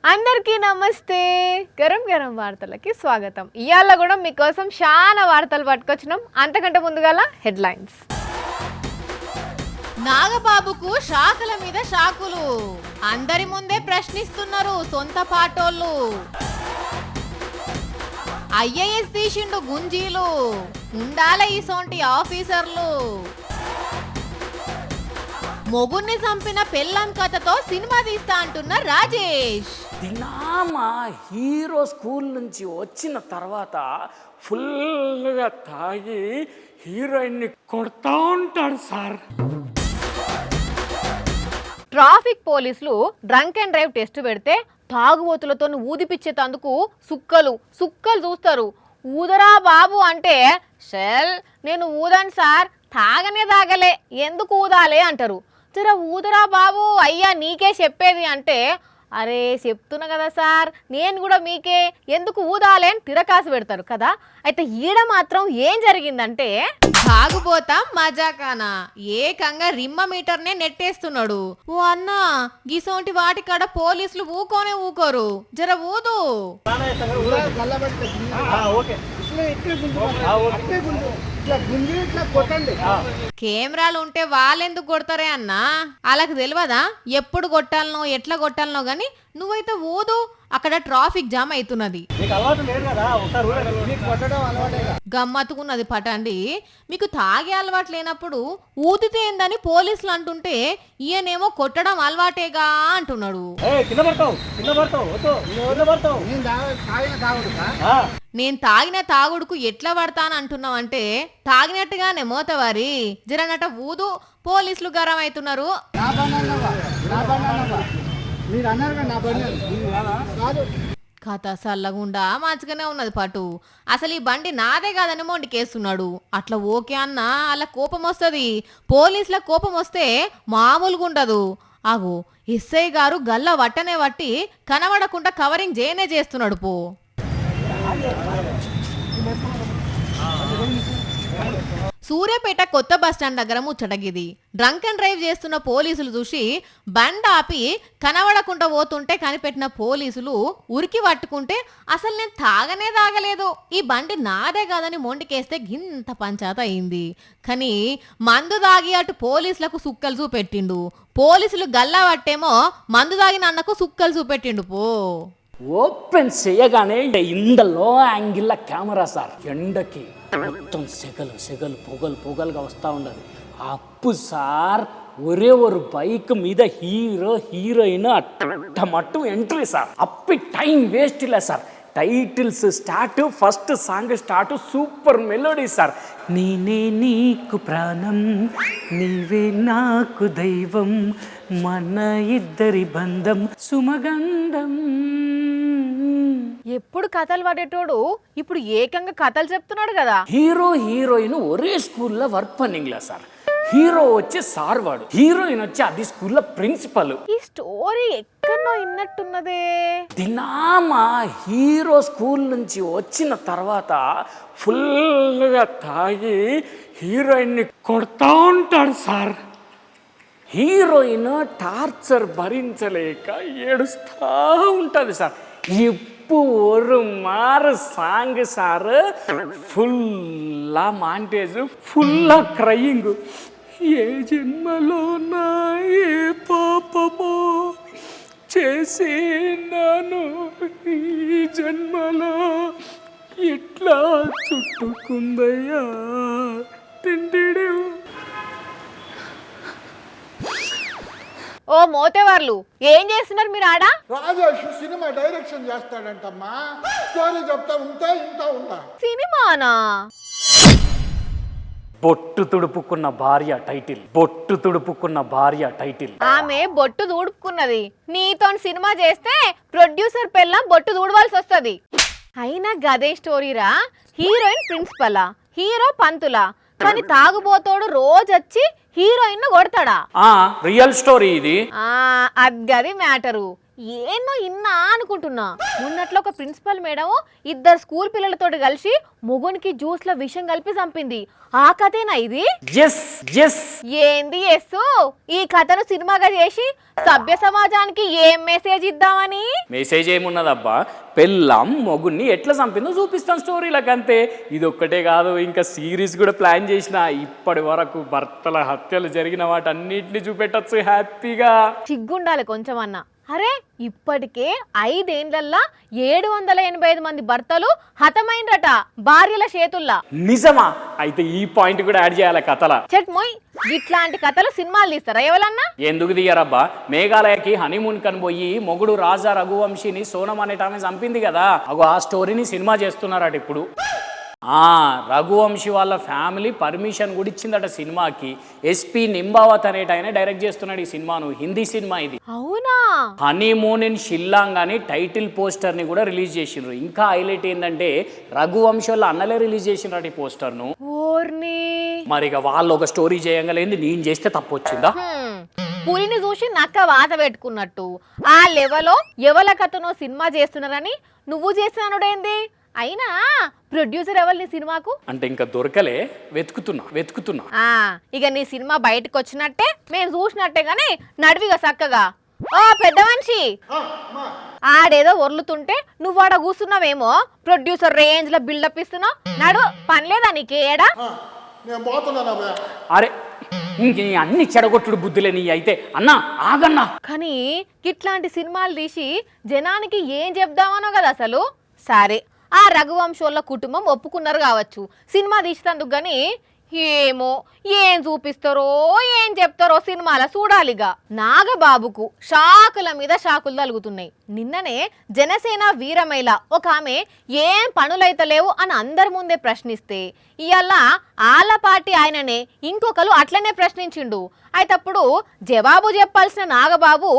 అందరికీ నమస్తే. గరం గరం వార్తలకి స్వాగతం. ఇయాల కూడా మీకోసం చాలా వార్తలు పట్టుకొచ్చినాం. అంతకంటే ముందుగాల హెడ్లైన్స్. నాగబాబుకు షాకుల మీద షాకులు, అందరి ముందే ప్రశ్నిస్తున్నారు సొంత పాటోళ్ళు. ఐఏఎస్ తీసిండు గుంజీలు, ఉండాల ఈ సొంటి ఆఫీసర్లు. మొగుణ్ణి చంపిన పెళ్ళాం కథతో సినిమా తీస్తా అంటున్న రాజేష్. దినామా హీరో స్కూల్ నుంచి వచ్చిన తర్వాత ఫుల్గా తాగి హీరోయిన్ని కొడతా ఉంటాడు సార్. ట్రాఫిక్ పోలీసులు డ్రంక్ అండ్ డ్రైవ్ టెస్ట్ పెడితే తాగుబోతులతో ఊదిపిచ్చేటందుకు సుక్కలు చూస్తారు. ఊదరా బాబు అంటే షెల్ నేను ఊదాను సార్, తాగనే తాగలే, ఎందుకు ఊదాలే అంటారు. జర ఊదరా బాబు అయ్యా నీకే చెప్పేది అంటే అరే చెప్తున్నా కదా సార్ నేను కూడా మీకే, ఎందుకు ఊదాలే అని తిరకాసు పెడతారు కదా. అయితే ఈడ మాత్రం ఏం జరిగిందంటే తాగుబోతాం మజాకానా ఏకంగా రిమ్మ మీటర్నే నెట్టేస్తున్నాడు. ఓ అన్న గిసోంటి వాటి కాడ పోలీసులు ఊకోరు, జర ఊదు. కెమెరాలు ఉంటే వాళ్ళెందుకు కొడతారే అన్న, వాళ్ళకి తెలియదా ఎప్పుడు కొట్టాలనో ఎట్లా కొట్టాలనో గాని నువ్వైతే ఊదు, అక్కడ ట్రాఫిక్ జామ్ అవుతున్నది. గమ్మత్తుకున్నది పటండి. మీకు తాగే అలవాటు లేనప్పుడు ఊదితే ఏందని పోలీసులు అంటుంటే ఈయనేమో కొట్టడం అలవాటేగా అంటున్నాడు. నేను తాగిన తాగుడుకు ఎట్లా పడతాను అంటున్నావు అంటే తాగినట్టుగానే మోతవారి, జరనట ఊదు, పోలీసులు గరం అవుతున్నారు. కథ సల్లగుండా మంచిగానే ఉన్నది పటు. అసలు ఈ బండి నాదే కాదని మొండికేస్తున్నాడు. అట్లా ఓకే అన్న అలా కోపం వస్తుంది. పోలీసుల కోపం వస్తే మామూలుగా ఉండదు. ఆగు ఎస్ఐ గారు గల్ల వట్టనే వట్టి కనబడకుండా కవరింగ్ చేయనే చేస్తున్నాడు పో. సూర్యాపేట కొత్త బస్టాండ్ దగ్గర ముచ్చటగిది. డ్రంక్ అండ్ డ్రైవ్ చేస్తున్న పోలీసులు చూసి బండ్ ఆపి కనబడకుండా పోతుంటే కనిపెట్టిన పోలీసులు ఉరికి పట్టుకుంటే అసలు నేను తాగనే తాగలేదు, ఈ బండి నాదే కాదని మొండికేస్తే గింత పంచాత అయింది. కానీ మందు దాగి అటు పోలీసులకు సుక్కలు చూపెట్టిండు, పోలీసులు గల్లా పట్టేమో మందు దాగిన అన్నకు సుక్కలు చూపెట్టిండు పో. ఓపెన్ చేయగానే ఇందులో యాంగిల్ కెమెరా సార్, ఎండకి మొత్తం సెగలు పొగలుగా వస్తూ ఉండదు. అప్పు సార్ ఒరే ఒక బైక్ మీద హీరో హీరోయిన్ అట్టమట్టు ఎంట్రీ సార్. అప్పి టైం వేస్ట్ లే sir. Titles start, first song start, super melody sir. నేనే నీకు ప్రాణం, నీవే నాకు దైవం, మన ఇద్దరి బంధం సుమగంధం. ఎప్పుడు కథలు పడేటోడు ఇప్పుడు ఏకంగా కథలు చెప్తున్నాడు కదా. హీరో హీరోయిన్ ఒరే స్కూల్లో వర్క్ పన్నింగ్లా సార్. హీరో వచ్చి సార్ వాడు, హీరోయిన్ వచ్చి అది స్కూల్లో ప్రిన్సిపల్. ఈ స్టోరీ ఎక్కడో విన్నట్టున్నదే. దినామా హీరో స్కూల్ నుంచి వచ్చిన తర్వాత ఫుల్గా తాగి హీరోయిన్ని కొడతా ఉంటాడు సార్. హీరోయిన్ టార్చర్ భరించలేక ఏడుస్తూ ఉంటుంది సార్. ஒரு மாறு சாங்கு சார், ఫుల్లా మాంటేజ్, ఫుల్లా క్రయింగ్. ఏ జన్మలో నా ఏ పాపమో చేసినాను, ఈ జన్మలో ఇట్లా చుట్టుకుందయ్యా తిండిడు. ఓ మోతేవార్లు ఏం చేస్తున్నారు మీరు ఆడ? రాజేష్ సినిమా డైరెక్షన్ చేస్తాడంటమ్మా, స్టోరీ చెప్తా ఉంటా. సినిమానా? బొట్టు తుడుపుకున్న భార్య టైటిల్. ఆమె బొట్టు దూడుకున్నది. నీతో సినిమా చేస్తే ప్రొడ్యూసర్ పెళ్ళం బొట్టు దూడవలసి వస్తుంది. అయినా గదే స్టోరీరా. హీరోయిన్ ప్రిన్సిపలా, హీరో పంతులా, కానీ తాగుబోతోడు రోజొచ్చి హీరోయిన్ కొడతాడా? రియల్ స్టోరీ ఇది. అది మ్యాటరు. ఏనో ఇన్నా అనుకుంటున్నా. మొన్నట్లో ఒక ప్రిన్సిపల్ మేడం 2 స్కూల్ పిల్లలతో కలిసి మొగునికి జ్యూస్ లో విషం కలిపి చంపింది. ఆ కథేనా ఇది? ఏంది ఎస్సు ఈ కథను సినిమాగా చేసి సభ్య సమాజానికి ఏం మెసేజ్ ఇద్దామని? మెసేజ్ ఏమున్నదబ్బా, పెళ్ళాం మొగుడిని ఎట్లా చంపిందో చూపిస్తాం స్టోరీలకు అంతే. ఇది ఒక్కటే కాదు, ఇంకా సిరీస్ కూడా ప్లాన్ చేసిన. ఇప్పటి వరకు భర్తల హత్యలు జరిగిన వాటన్నిటిని చూపెట్టచ్చు హ్యాపీగా. సిగ్గుండాలి కొంచెం అన్నా. అరే ఇప్పటికే 5 ఏళ్లల్లా 785 మంది భర్తలు హతమైందట భార్యల చేతుల్లా. నిజమా? అయితే ఈ పాయింట్ కూడా యాడ్ చేయాలి కథల. చెట్మోయ్ ఇట్లాంటి కథలు సినిమాలు తీస్తారా ఎవరన్నా? ఎందుకు తీయరబ్బా, మేఘాలయకి హనీమూన్ కని పోయి మొగుడు రాజా రఘువంశీని సోనం అనేట ఆమె చంపింది కదా, అగో ఆ స్టోరీని సినిమా చేస్తున్నారట ఇప్పుడు. రఘువంశీ వాళ్ళ ఫ్యామిలీ పర్మిషన్ కూడా ఇచ్చిందట సినిమాకి. ఎస్పీ నింబావత్ అనేట ఆయన డైరెక్ట్ చేస్తున్నాడు ఈ సినిమాను. హిందీ సినిమా ఇది. అవునా? హనీమూన్ ఇన్ షిల్లాంగ్ అని టైటిల్ పోస్టర్ ని కూడా రిలీజ్ చేసిండ్రు. ఇంకా హైలైట్ ఏంటంటే రఘువంశీ వాళ్ళ అన్నలే రిలీజ్ చేసిండ్రట ఈ పోస్టర్ ను. ఓర్ని మరి ఇక వాళ్ళు ఒక స్టోరీ చేయగలేదు, నేను చేస్తే తప్పు వచ్చిందా? పులిని చూసి నక్క వాత పెట్టుకున్నట్టు ఆ లెవెల్లో ఎవల కథనో సినిమా చేస్తున్నారని నువ్వు చేస్తున్నానుడేంది? అయినా ప్రొడ్యూసర్ ఎవరు నీ సినిమాకు? అంటే ఇంకా దొరకలే, వెతుకుతున్నా. ఇక నీ సినిమా బయటకు వచ్చినట్టే మేము చూసినట్టే గానీ నడివిగా చక్కగా. ఓ పెద్ద మనిషి, ఆడేదో ఒర్లుతుంటే నువ్వు ఆడ కూర్చున్నావేమో ప్రొడ్యూసర్ రేంజ్ లో బిల్డప్ ఇస్తున్నావు. నడు పనిలేదా నీకేడా? నేను పోతున్నాను. అరే ఇంక అన్ని చెడగొట్టుడు బుద్ధులే నీ అయితే. అన్నా ఆగన్నా. కానీ ఇట్లాంటి సినిమాలు తీసి జనానికి ఏం చెప్దామనో కదా అసలు. సరే ఆ రఘువంశోళ్ళ కుటుంబం ఒప్పుకున్నారు కావచ్చు సినిమా తీసినందుకు, కానీ ఏమో ఏం చూపిస్తారో ఏం చెప్తారో సినిమాల చూడాలిగా. నాగబాబుకు షాకుల మీద షాకులు తలుగుతున్నాయి. నిన్ననే జనసేన వీరమహిళ ఒక ఆమె ఏం పనులైతలేవు అని అందరి ముందే ప్రశ్నిస్తే ఇవాళ ఆళ్ళ పార్టీ ఆయననే ఇంకొకరు అట్లనే ప్రశ్నించిండు. అయితే అప్పుడు జవాబు చెప్పాల్సిన నాగబాబు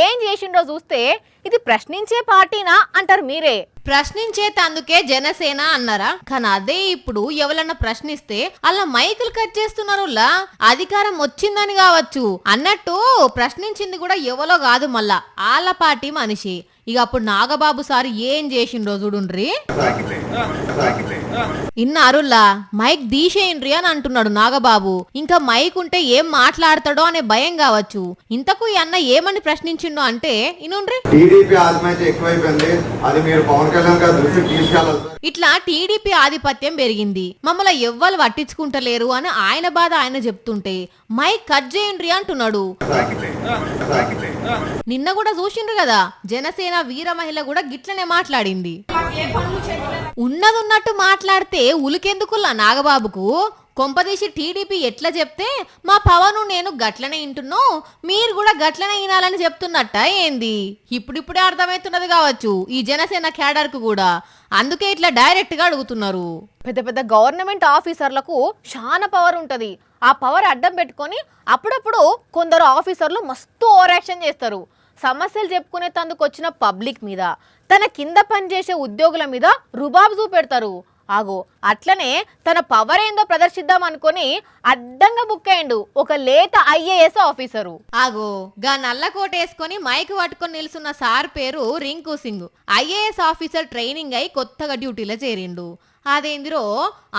ఏం చేసిండో చూస్తే ఇది ప్రశ్నించే పార్టీనా అంటారు మీరే. ప్రశ్నించేతందుకే జనసేన అన్నారా? కానీ అదే ఇప్పుడు ఎవరన్నా ప్రశ్నిస్తే అలా మైకులు కట్ చేస్తున్నారు. అధికారం వచ్చిందని కావచ్చు అన్నట్టు ప్రశ్నించింది కూడా ఎవలో కాదు, మళ్ళా ఆళ్ళ పార్టీ మనిషి. ఇక అప్పుడు నాగబాబు సార్ ఏం చేసిండ్రో చూడుండ్రి. ఇన్నారుల్లా మైక్ తీసేయండ్రి అని అంటున్నాడు నాగబాబు. ఇంకా మైక్ ఉంటే ఏం మాట్లాడతాడో అనే భయం కావచ్చు. ఇంతకు ఈ అన్న ఏమని ప్రశ్నించిండో అంటే ఇనుండ్రి. ఇట్లా టీడీపీ ఆధిపత్యం పెరిగింది, మమ్మల్ని ఎవ్వరు పట్టించుకుంటలేరు అని ఆయన బాధ ఆయన చెప్తుంటే మైక్ కట్ చేయండ్రి అంటున్నాడు. నిన్న కూడా చూసిండ్రు కదా జనసేన వీర మహిళ కూడా గిట్లనే మాట్లాడింది. ఉన్నదున్నట్టు మాట్లాడితే ఉలికెందుకుల్లా నాగబాబుకు? కొంపదీసి టీడీపీ ఎట్లా చెప్తే మా పవను నేను గట్లనే వింటున్నాం, మీరు కూడా గట్లనే వినాలని చెప్తున్నట్ట ఏంది? ఇప్పుడిప్పుడే అర్థమవుతున్నది కావచ్చు ఈ జనసేన క్యాడర్ కు కూడా. అందుకే ఇట్లా డైరెక్ట్ గా అడుగుతున్నారు. పెద్ద పెద్ద గవర్నమెంట్ ఆఫీసర్లకు చాలా పవర్ ఉంటది. ఆ పవర్ అడ్డం పెట్టుకొని అప్పుడప్పుడు కొందరు ఆఫీసర్లు మస్తు ఓవర్ యాక్షన్ చేస్తారు. సమస్యలు చెప్పుకునే తందుకు వచ్చిన పబ్లిక్ మీద, తన కింద పనిచేసే ఉద్యోగుల మీద రుబాబు చూపెడతారు. ఆగో అట్లనే తన పవర్ ఏందో ప్రదర్శిద్దాం అనుకొని అడ్డంగా బుక్ అయ్యిండు ఒక లేత ఐఏఎస్ ఆఫీసరు. ఆగో గా నల్ల కోట వేసుకొని మైక్ పట్టుకొని నిలుస్తున్న సార్ పేరు Rinku Singh. IAS officer training అయి కొత్తగా డ్యూటీలో చేరిండు. అదేందిరో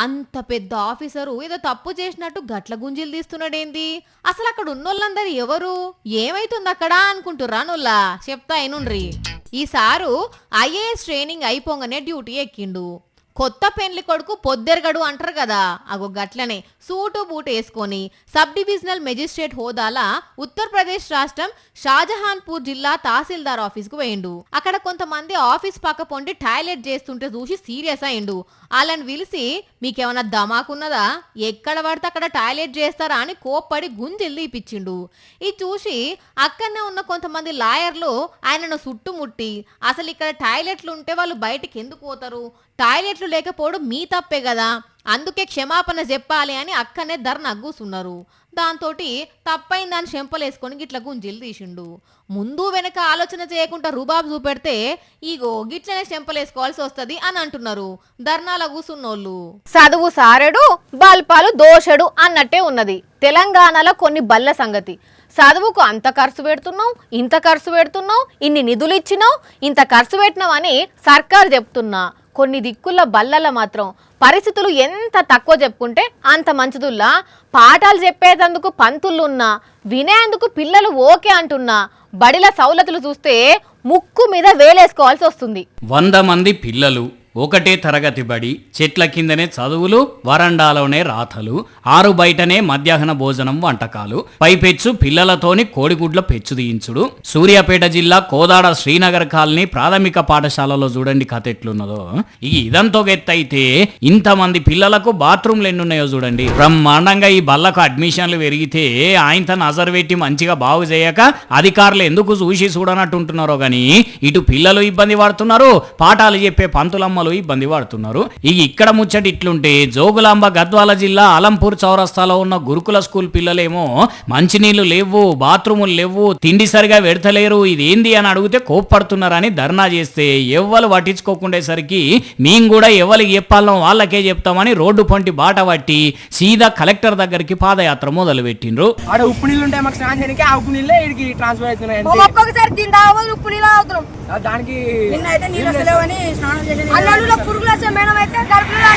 అంత పెద్ద ఆఫీసరు ఏదో తప్పు చేసినట్టు గట్ల గుంజీలు తీస్తున్నాడేంది? అసలు అక్కడ ఉన్నోళ్ళందరూ ఎవరు, ఏమైతుంది అక్కడ అనుకుంటుర్రా నొల్లా? చెప్తా అయినుండ్రి. ఈ సారు ఐఏఎస్ ట్రైనింగ్ అయిపోగానే డ్యూటీ ఎక్కిండు. కొత్త పెండ్లి కొడుకు పొద్దెరగడు అంటారు కదా, అగో గట్లనే సూటు బూటు వేసుకొని సబ్ డివిజనల్ మెజిస్ట్రేట్ హోదాలా ఉత్తరప్రదేశ్ రాష్ట్రం షాజహాన్పూర్ జిల్లా తహసీల్దార్ ఆఫీస్ కు పోయిండు. అక్కడ కొంతమంది ఆఫీస్ పక్క పొండి టాయిలెట్ చేస్తుంటే చూసి సీరియస్ అయిండు. వాళ్ళని పిలిచి మీకేమన్నా దమాకున్నదా, ఎక్కడ పడితే అక్కడ టాయిలెట్ చేస్తారా అని కోప్పడి గుంజెల్లి తీపిచ్చిండు. ఇది చూసి అక్కడనే ఉన్న కొంతమంది లాయర్లు ఆయనను చుట్టుముట్టి అసలు ఇక్కడ టాయిలెట్లు ఉంటే వాళ్ళు బయటికి ఎందుకు పోతారు, టాయిలెట్లు లేకపోవడం మీ తప్పే కదా, అందుకే క్షమాపణ చెప్పాలి అని అక్కనే ధర్నా కూసున్నారు. దాంతో తప్పైందని చెంపలేసుకొని గిట్ల గుంజీలు తీసిండు. ముందు వెనక ఆలోచన చేయకుండా రుబాబు చూపెడితే ఈగో గిట్లనే చెంపలేసుకోవాల్సి వస్తుంది అని అంటున్నారు ధర్నాల కూసున్నోళ్ళు. చదువు సారెడు బల్పాలు దోషడు అన్నట్టే ఉన్నది తెలంగాణలో కొన్ని బల్ల సంగతి. చదువుకు అంత ఖర్చు పెడుతున్నావు, ఇంత ఖర్చు పెడుతున్నావు, ఇన్ని నిధులు ఇచ్చినావు, ఇంత ఖర్చు పెట్టినావు అని సర్కారు చెప్తున్నా. కొన్ని దిక్కుల బల్లల మాత్రం పరిస్థితులు ఎంత తక్కువ చెప్పుకుంటే అంత మంచిదుల్లా. పాఠాలు చెప్పేందుకు పంతులున్నా, వినేందుకు పిల్లలు ఓకే అంటున్నా. బడిల సౌలతులు చూస్తే ముక్కు మీద వేలేసుకోవాల్సి వస్తుంది. 100 మంది పిల్లలు, ఒకటే తరగతి బడి, చెట్ల కిందనే చదువులు, వరండాలోనే రాతలు, 6 బయటనే మధ్యాహ్న భోజనం వంటకాలు, పైపెచ్చు పిల్లలతోని కోడిగుడ్ల పెచ్చు తీయించుడు. సూర్యాపేట జిల్లా కోదాడ శ్రీనగర్ కాలనీ ప్రాథమిక పాఠశాలలో చూడండి కథ ఎట్లున్నదో. ఇదంతో ఎత్తైతే ఇంతమంది పిల్లలకు బాత్రూమ్లు ఎన్నున్నాయో చూడండి. బ్రహ్మాండంగా ఈ బల్లకు అడ్మిషన్లు పెరిగితే ఆయనతో నజర్ పెట్టి మంచిగా బాగు చేయక అధికారులు ఎందుకు చూసి చూడనట్టుంటున్నారో గాని ఇటు పిల్లలు ఇబ్బంది పడుతున్నారు, పాఠాలు చెప్పే పంతులమ్మ ఇబ్బంది పడుతున్నారు. ఇక్కడ ముచ్చటి ఇట్లుంటే జోగులాంబ గద్వాల జిల్లా అలంపూర్ చౌరస్తాలో ఉన్న గురుకుల స్కూల్ పిల్లలేమో మంచినీళ్లు లేవు, బాత్రూములు లేవు, తిండి సరిగా పెడతలేరు, ఇదేంది అని అడిగితే కోప్పడుతున్నారని ధర్నా చేస్తే ఎవ్వరు పట్టించుకోకుండేసరికి మేము కూడా ఎవరికి చెప్పాలో వాళ్ళకే చెప్తామని రోడ్డు పొంటి బాట పట్టి సీదా కలెక్టర్ దగ్గరికి పాదయాత్ర మొదలు పెట్టిండ్రు. ఆడ ఉప్పు నీళ్ళు ఉంటాయి మాకు స్నానం చేయడానికి, ఆ ఉప్పు నీళ్ళే ఇక్కడికి ట్రాన్స్ఫర్ అవుతున్నాయి. ఒక్కొక్కసారి దీని తాగబోదు ఉప్పు నీళ్ళు తాగుతున్నాం. దానికి నిన్నైతే నీళ్ళు వస్తలేవని స్నానం చేసి అల్లులో పురుగులు వచ్చే మేడం అయితే కడుపులో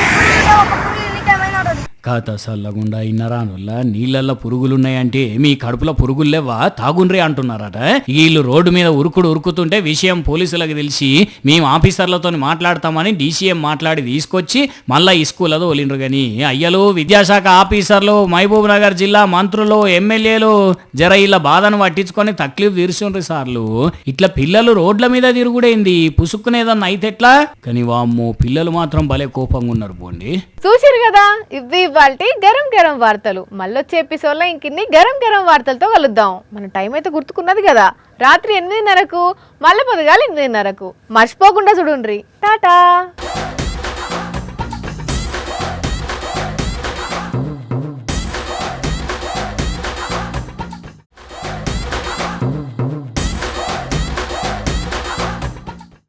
ఒక పురుగు నీకేమైనా ఉంటుంది. కథ సల్లగుండా ఇన్నరానుల్లా నీళ్ళల్లో పురుగులున్నాయంటే మీ కడుపులో పురుగులు లేవా, తాగుండ్రే అంటున్నారట. వీళ్ళు రోడ్డు మీద ఉరుకుతుంటే విషయం పోలీసులకు తెలిసి మేము ఆఫీసర్లతో మాట్లాడతామని డీసీఎం మాట్లాడి తీసుకొచ్చి మళ్ళా ఈ స్కూల్ అదో వదిలిండ్రు. కానీ అయ్యలు విద్యాశాఖ ఆఫీసర్లు, మహబూబ్ నగర్ జిల్లా మంత్రులు, ఎమ్మెల్యేలు జర ఇలా బాధను పట్టించుకొని తక్లీఫ్ తీర్చుండ్రు సార్లు. ఇట్లా పిల్లలు రోడ్ల మీద తిరుగుడైంది, పుసుక్కునేదన్న అయితే ఎట్లా. కానీ వామ్మో పిల్లలు మాత్రం భలే కోపంగా ఉన్నారు పోండి. చూసిరు కదా, ఇవి ఇవాల్టి గరం గరం వార్తలు. మళ్ళొచ్చే ఎపిసోడ్లో ఇంకిన్ని గరం గరం వార్తలతో కలుద్దాం. మన టైం అయితే గుర్తుకున్నది కదా, రాత్రి 8:30కు, మళ్ళీ పొద్దుగాల 8:30కు. మర్చిపోకుండా చూడుండ్రి. టాటా.